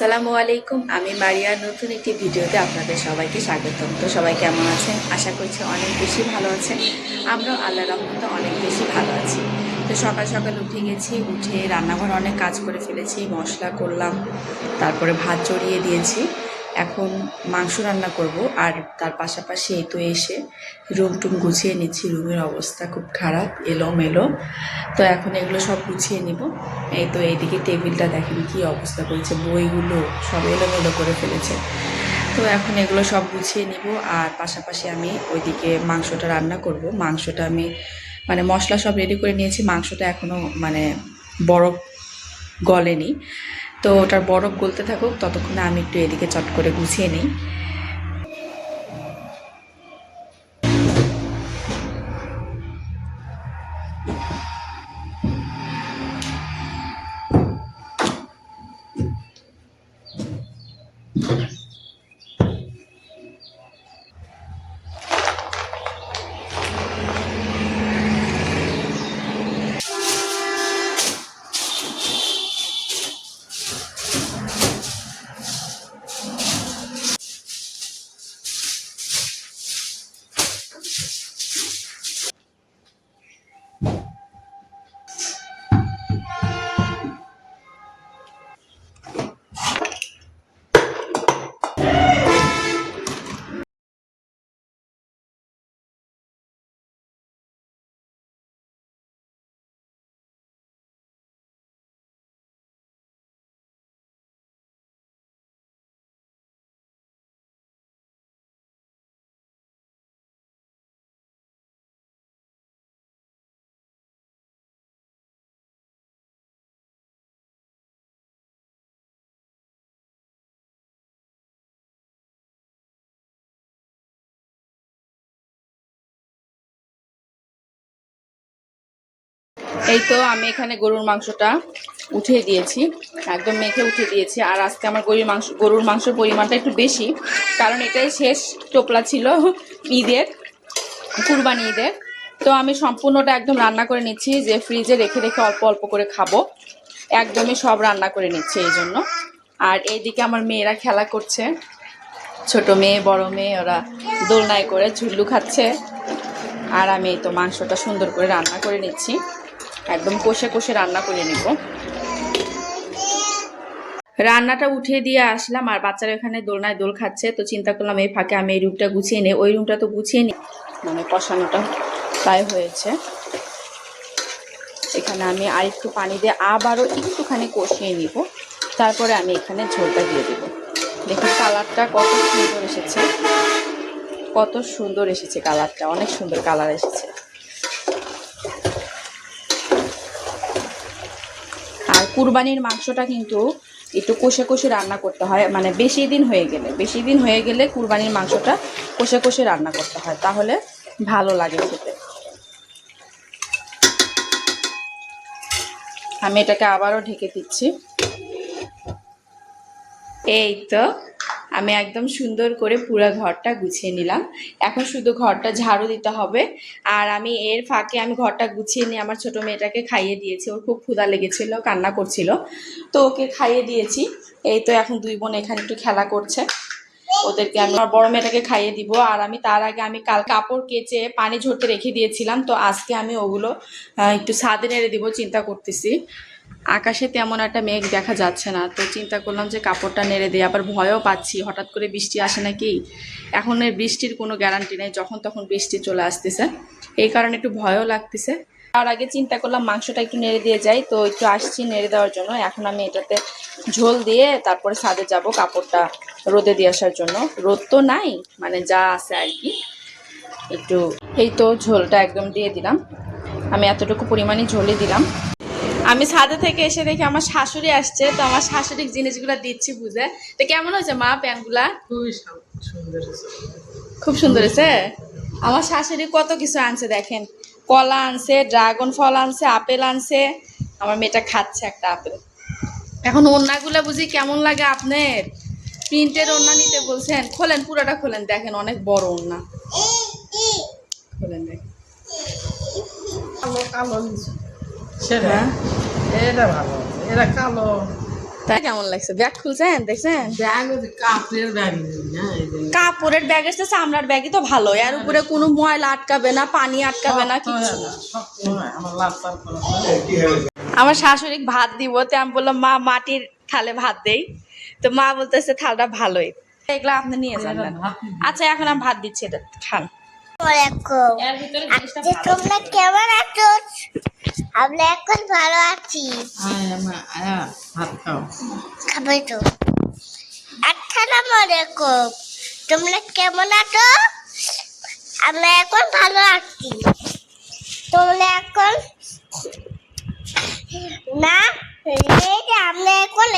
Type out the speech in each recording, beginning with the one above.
আসসালামু আলাইকুম। আমি মারিয়া, নতুন একটি ভিডিওতে আপনাদের সবাইকে স্বাগতম। তো সবাই কেমন আছেন? আশা করছি অনেক বেশি ভালো আছেন। আমরাও আল্লাহর রহমতে অনেক বেশি ভালো আছি। তো সকাল সকাল উঠে গেছি, উঠে রান্নাঘর অনেক কাজ করে ফেলেছি, মশলা করলাম, তারপরে ভাত চড়িয়ে দিয়েছি। এখন মাংস রান্না করব, আর তার পাশাপাশি এই তো এসে রুম টুম গুছিয়ে নিচ্ছি। রুমের অবস্থা খুব খারাপ, এলোমেলো। তো এখন এগুলো সব গুছিয়ে নিব। এই তো এইদিকে টেবিলটা দেখেন কি অবস্থা করেছে, বইগুলো সব এলোমেলো করে ফেলেছে। তো এখন এগুলো সব গুছিয়ে নিব, আর পাশাপাশি আমি ওইদিকে মাংসটা রান্না করব। মাংসটা আমি মশলা সব রেডি করে নিয়েছি, মাংসটা এখনও বরফ গলেনি। তো ওটার বরফ গলতে থাকুক, ততক্ষণে আমি একটু এদিকে চট করে গুছিয়ে নিই। এই তো আমি এখানে গরুর মাংসটা উঠিয়ে দিয়েছি, একদম মেখে উঠিয়ে দিয়েছি। আর আজকে আমার গরুর মাংসের পরিমাণটা একটু বেশি, কারণ এটাই শেষ টোপলা ছিল ঈদের, কুরবানি ঈদের। তো আমি সম্পূর্ণটা একদম রান্না করে নিচ্ছি, যে ফ্রিজে রেখে রেখে অল্প অল্প করে খাবো। একদমই সব রান্না করে নিচ্ছি এই জন্য। আর এইদিকে আমার মেয়েরা খেলা করছে, ছোট মেয়ে বড় মেয়ে, ওরা দোলনায় করে ঝুল্লু খাচ্ছে। আর আমি তো মাংসটা সুন্দর করে রান্না করে নিচ্ছি, একদম কষে কষে রান্না করে নিব। রান্নাটা উঠিয়ে দিয়ে আসলাম, আর বাচ্চারা এখানে দোলনায় দোল খাচ্ছে। তো চিন্তা করলাম এই ফাঁকে আমি এই রুমটা গুছিয়ে নিই। ওই রুমটা তো গুছিয়ে নিই, কষানোটা প্রায় হয়েছে। এখানে আমি আর একটু পানি দিয়ে আবারও একটুখানি কষিয়ে নিব, তারপরে আমি এখানে ঝোলটা দিয়ে দেবো। দেখুন কালারটা কত সুন্দর এসেছে, কত সুন্দর এসেছে কালারটা, অনেক সুন্দর কালার এসেছে। আর কুরবানির মাংসটা কিন্তু একটু কষে কষে রান্না করতে হয়, বেশি দিন হয়ে গেলে কুরবানির মাংসটা কষে কষে রান্না করতে হয়, তাহলে ভালো লাগে খেতে। আমি এটাকে আবারও ঢেকে দিচ্ছি। এই তো আমি একদম সুন্দর করে পুরো ঘরটা গুছিয়ে নিলাম। এখন শুধু ঘরটা ঝাড়ু দিতে হবে। আর আমি এর ফাঁকে আমি ঘরটা গুছিয়ে নিয়ে আমার ছোট মেয়েটাকে খাইয়ে দিয়েছি। ওর খুব ক্ষুধা লেগেছিল, কান্না করছিল, তো ওকে খাইয়ে দিয়েছি। এই তো এখন দুই বোন এখানে একটু খেলা করছে, ওদেরকে আমি আমার বড় মেয়েটাকে খাইয়ে দিব। আর আমি তার আগে আমি কাল কাপড় কেচে পানি ঝরতে রেখে দিয়েছিলাম, তো আজকে আমি ওগুলো একটু ছাদে নেড়ে দিব চিন্তা করতেছি। আকাশে তেমন একটা মেঘ দেখা যাচ্ছে না, তো চিন্তা করলাম যে কাপড়টা নেড়ে দিই। আবার ভয়ও পাচ্ছি, হঠাৎ করে বৃষ্টি আসে নাকি। এখন এর বৃষ্টির কোনো গ্যারান্টি নেই, যখন তখন বৃষ্টি চলে আসতেছে, এই কারণে একটু ভয়ও লাগতেছে। তার আগে চিন্তা করলাম মাংসটা একটু নেড়ে দিয়ে যাই, তো একটু আসছি নেড়ে দেওয়ার জন্য। এখন আমি এটাতে ঝোল দিয়ে তারপরে ছাদে যাব কাপড়টা রোদে দিয়ে আসার জন্য। রোদ তো নাই, যা আছে আর কি। একটু এই তো ঝোলটা একদম দিয়ে দিলাম, আমি এতটুকু পরিমাণে ঝোলই দিলাম। আমি ছাদে থেকে এসে দেখি আমার শাশুড়ি আসছে, তো আমার শাশুড়ি জিনিসগুলো দিচ্ছি বুঝে। তো কেমন হয়েছে মা প্যান্টগুলা? খুব সুন্দর হয়েছে। আমার শাশুড়ি কত কিছু আনছে দেখেন, কলা আনছে, ড্রাগন ফল আনছে, আপেল আনছে। আমার মেয়েটা খাচ্ছে একটা আপেল। এখন ওড়নাগুলো বুঝি কেমন লাগে আপনার? প্রিন্টের ওড়না নিতে বলছেন? খোলেন, পুরোটা খোলেন, দেখেন অনেক বড় ওড়না। খোলেন দেখেন। সেটা এটা ভালো, এটা কালো। তাই কেমন লাগছে? ব্যাগ খুলছেন, দেখছেন? কাপড়ের ব্যাগ এসছে, চামড়ার ব্যাগই তো ভালো। এর উপরে কোনো ময়লা আটকাবে না, পানি আটকাবে না, কিছু না। আমার শাশুড়ি ভাত দিব, তো আমি বললাম মা মাটির থালে ভাত দেই, তো মা বলতেছে থালটা ভালোই, এগুলো আপনি নিয়ে যান। আচ্ছা এখন আমি ভাত দিচ্ছি, এটা খান। তোমরা কেমন আছো? আমরা এখন ভালো আছি। খাবে তো। আসসালামু আলাইকুম। তোমরা কেমন আছো? আমরা এখন ভালো আছি। তোমরা এখন না, এই যে আমরা এখন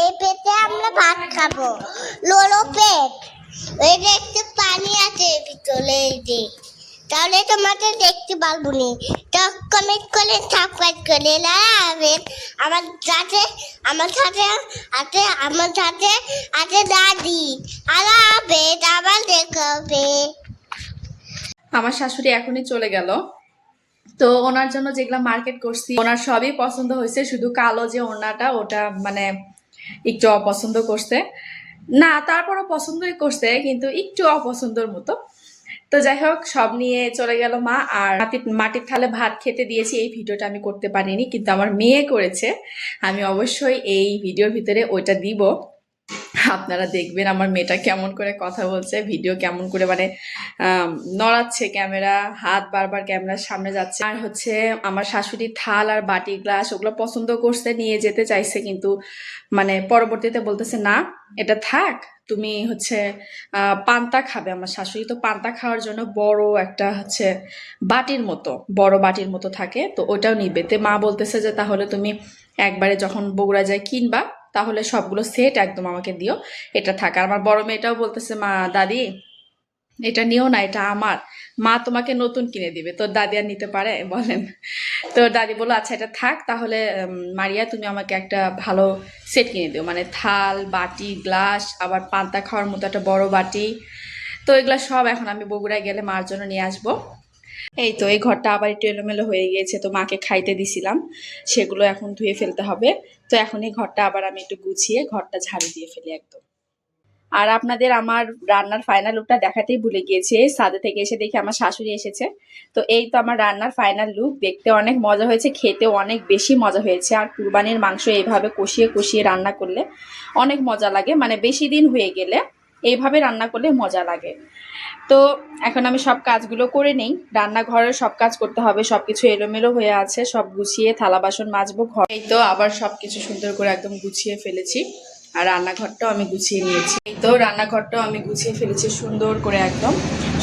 এই পেটে আমরা ভাত খাবো, লোলো পেট। এই যে একটু পানি আছে ভিতরে, এই যে তাহলে তোমাকে দেখতে পারবো নি। তো কমেন্ট করে সাবস্ক্রাইব করে লাগাবেন। আমার সাথে আছে দাদি। আল্লাহ হাফেজ, আবার দেখা হবে। আমার শাশুড়ি এখনই চলে গেল। তো ওনার জন্য যেগুলা মার্কেট করছি ওনার সবই পছন্দ হয়েছে, শুধু কালো যে ওড়নাটা ওটা মানে একটু অপছন্দ করছে। না, তারপরও পছন্দই করছে, কিন্তু একটু অপছন্দর মতো। তো যাই হোক, সব নিয়ে চলে গেল মা। আর মাটির থালে ভাত খেতে দিয়েছি, এই ভিডিওটা আমি করতে পারিনি, কিন্তু আমার মেয়ে করেছে। আমি অবশ্যই এই ভিডিওর ভিতরে ওইটা দিব, আপনারা দেখবেন আমার মেয়েটা কেমন করে কথা বলছে, ভিডিও কেমন করে মানে নড়াচ্ছে ক্যামেরা, হাত বারবার ক্যামেরার সামনে যাচ্ছে। আর হচ্ছে আমার শাশুড়ি থাল আর বাটি গ্লাস ওগুলো পছন্দ করছে, নিয়ে যেতে চাইছে, কিন্তু মানে পরবর্তীতে বলতেছে না এটা থাক, তুমি হচ্ছে পান্তা খাবে। আমার শাশুড়ি তো পান্তা খাওয়ার জন্য বড় একটা হচ্ছে বাটির মতো, বড় বাটির মতো থাকে, তো ওটাও নিবে। তে মা বলতেছে যে তাহলে তুমি একবারে যখন বগুড়া যায় কিনবা তাহলে সবগুলো সেট একদম আমাকে দিও, এটা থাক। আর আমার বড় মেয়েটাও বলতেছে মা দাদি এটা নিও না, এটা আমার, মা তোমাকে নতুন কিনে দিবে। তোর দাদি আর নিতে পারে বলেন? তোর দাদি বললো আচ্ছা এটা থাক তাহলে, মারিয়া তুমি আমাকে একটা ভালো সেট কিনে দিও, মানে থাল বাটি গ্লাস, আবার পান্তা খাওয়ার মতো একটা বড় বাটি। তো এগুলা সব এখন আমি বগুড়ায় গেলে মার জন্য নিয়ে আসবো। এই তো এই ঘরটা আবার একটু এলোমেলো হয়ে গিয়েছে, তো মাকে খাইতে দিছিলাম, সেগুলো এখন ধুয়ে ফেলতে হবে। তো এখন এই ঘরটা আবার আমি একটু গুছিয়ে ঘরটা ঝাড়ু দিয়ে ফেলি একদম। আর আপনাদের আমার রান্নার ফাইনাল লুকটা দেখাতেই ভুলে গিয়েছি, ছাদে থেকে এসে দেখি আমার শাশুড়ি এসেছে। তো এই তো আমার রান্নার ফাইনাল লুক, দেখতে অনেক মজা হয়েছে, খেতেও অনেক বেশি মজা হয়েছে। আর কুরবানির মাংস এইভাবে কষিয়ে কষিয়ে রান্না করলে অনেক মজা লাগে, মানে বেশি দিন হয়ে গেলে এইভাবে রান্না করলে মজা লাগে। তো এখন আমি সব কাজগুলো করে নেই, রান্নাঘরের সব কাজ করতে হবে, সবকিছু এলোমেলো হয়ে আছে, সব গুছিয়ে থালা বাসন মাজবো। ঘর এই তো আবার সবকিছু সুন্দর করে একদম গুছিয়ে ফেলেছি, আর রান্নাঘরটাও আমি গুছিয়ে নিয়েছি। এই তো রান্নাঘরটাও আমি গুছিয়ে ফেলেছি সুন্দর করে একদম,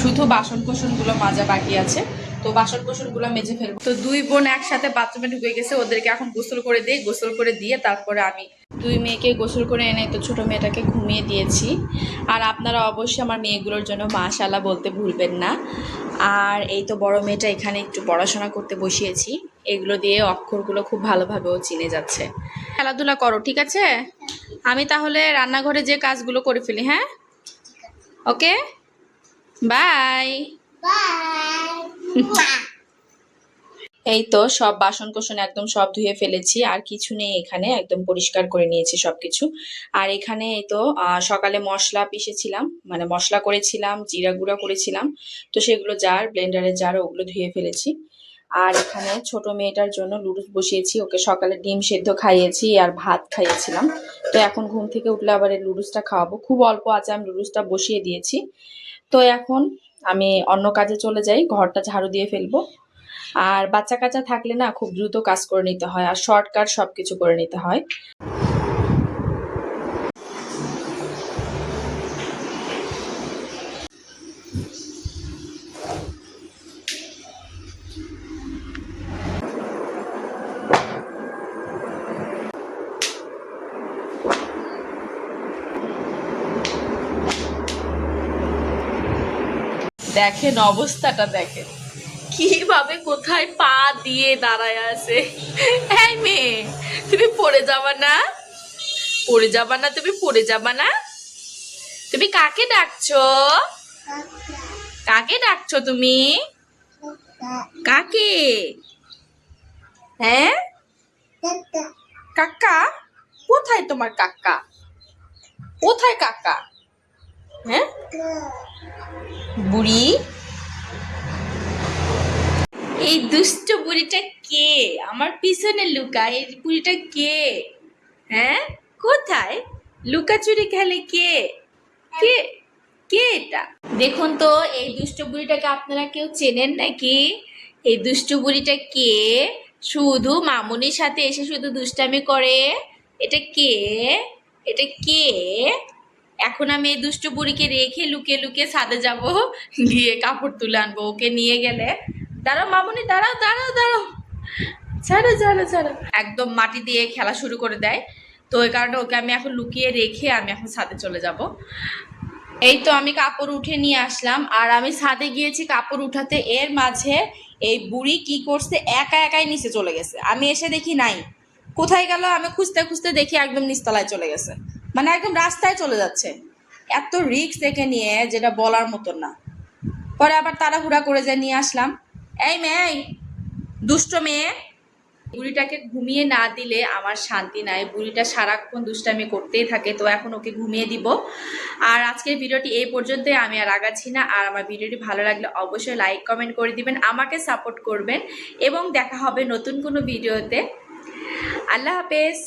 শুধু বাসন কোসনগুলো মাজা বাকি আছে, তো বাসন কোসনগুলো মেজে ফেলবো। তো দুই বোন একসাথে বাথরুমে ঢুকে গেছে, ওদেরকে এখন গোসল করে দিই, গোসল করে দিয়ে তারপরে আমি দুই মেয়েকে গোসল করে এনে তো ছোট মেয়েটাকে ঘুমিয়ে দিয়েছি। আর আপনারা অবশ্যই আমার মেয়েগুলোর জন্য মাশাআল্লাহ বলতে ভুলবেন না। আর এই তো বড় মেয়েটা এখানে একটু পড়াশোনা করতে বসিয়েছি, এগুলো দিয়ে অক্ষরগুলো খুব ভালোভাবে ও চিনে যাচ্ছে। খেলাধুলা করো, ঠিক আছে? আমি তাহলে রান্নাঘরে যে কাজগুলো করে ফেলি, হ্যাঁ? ওকে, বাই। এই তো সব বাসন কোসন একদম সব ধুয়ে ফেলেছি, আর কিছু নেই এখানে, একদম পরিষ্কার করে নিয়েছি সবকিছু। আর এখানে এই তো সকালে মশলা পিষেছিলাম, মানে মশলা করেছিলাম, জিরা গুঁড়া করেছিলাম, তো সেগুলো জার ব্লেন্ডারে জার ওগুলো ধুয়ে ফেলেছি। আর এখানে ছোট মেয়েটার জন্য লুডুস বসিয়েছি, ওকে সকালে ডিম সেদ্ধ খাইয়েছি আর ভাত খাইয়েছিলাম। তো এখন ঘুম থেকে উঠলে আবার এই লুডুসটা খাওয়াবো, খুব অল্প আছে, আমি লুডুসটা বসিয়ে দিয়েছি। তো এখন আমি অন্য কাজে চলে যাই, ঘরটা ঝাড়ু দিয়ে ফেলবো। আর বাচ্চা কাচ্চা থাকলে না খুব দ্রুত কাজ করে নিতে হয়, আর শর্টকাট সবকিছু করে নিতে হয়। দেখেন অবস্থাটা, দেখেন কিভাবে কোথায় পা দিয়ে দাঁড়ায় আছে। এই মেয়ে, তুমি পড়ে যাবা না? পড়ে যাবা না? তুমি পড়ে যাবা না? তুমি কাকে ডাকছো? কাকে ডাকছো তুমি? কাকে? হ্যাঁ, কাকা? কোথায় তোমার কাকা? কোথায় কাকা? হ্যাঁ বুড়ি, এই দুষ্ট বুড়িটা কে? আমার পিছনে লুকায়, এই বুড়িটা কে? হ্যাঁ কোথায় লুকাচুরি খেলে? কে কে কে এটা? দেখুন তো এই দুষ্ট বুড়িটাকে আপনারা কেউ চেনেন নাকি? এই দুষ্ট বুড়িটা কে? শুধু মামুনির সাথে এসে শুধু দুষ্টামি করে। এটা কে? এটা কে? এখন আমি এই দুষ্ট বুড়িকে রেখে লুকিয়ে লুকিয়ে ছাদে যাব, গিয়ে কাপড় তুলে আনবো। ওকে নিয়ে গেলে, দাঁড়াও মামুনি, দাঁড়াও দাঁড়াও দাঁড়াও, ছাড়ো ছাড়ো ছাড়ো, একদম মাটি দিয়ে খেলা শুরু করে দেয়। তো ওই কারণে ওকে আমি এখন লুকিয়ে রেখে আমি এখন ছাদে চলে যাব। এই তো আমি কাপড় উঠে নিয়ে আসলাম, আর আমি ছাদে গিয়েছি কাপড় উঠাতে, এর মাঝে এই বুড়ি কি করছে, একা একাই নিচে চলে গেছে। আমি এসে দেখি নাই, কোথায় গেল? আমি খুঁজতে খুঁজতে দেখি একদম নিচতলায় চলে গেছে, মানে একদম রাস্তায় চলে যাচ্ছে। এত রিস্ক দেখে নিয়ে, যেটা বলার মতন না। পরে আবার তাড়াহুড়া করে যে নিয়ে আসলাম। এই মেয়ে, এই দুষ্ট মেয়ে, বুড়িটাকে ঘুমিয়ে না দিলে আমার শান্তি নাই। বুড়িটা সারাক্ষণ দুষ্টামি করতেই থাকে, তো এখন ওকে ঘুমিয়ে দিব। আর আজকের ভিডিওটি এই পর্যন্তই, আমি আর আগাচ্ছি না। আর আমার ভিডিওটি ভালো লাগলে অবশ্যই লাইক কমেন্ট করে দিবেন, আমাকে সাপোর্ট করবেন, এবং দেখা হবে নতুন কোনো ভিডিওতে। আল্লাহ হাফেজ।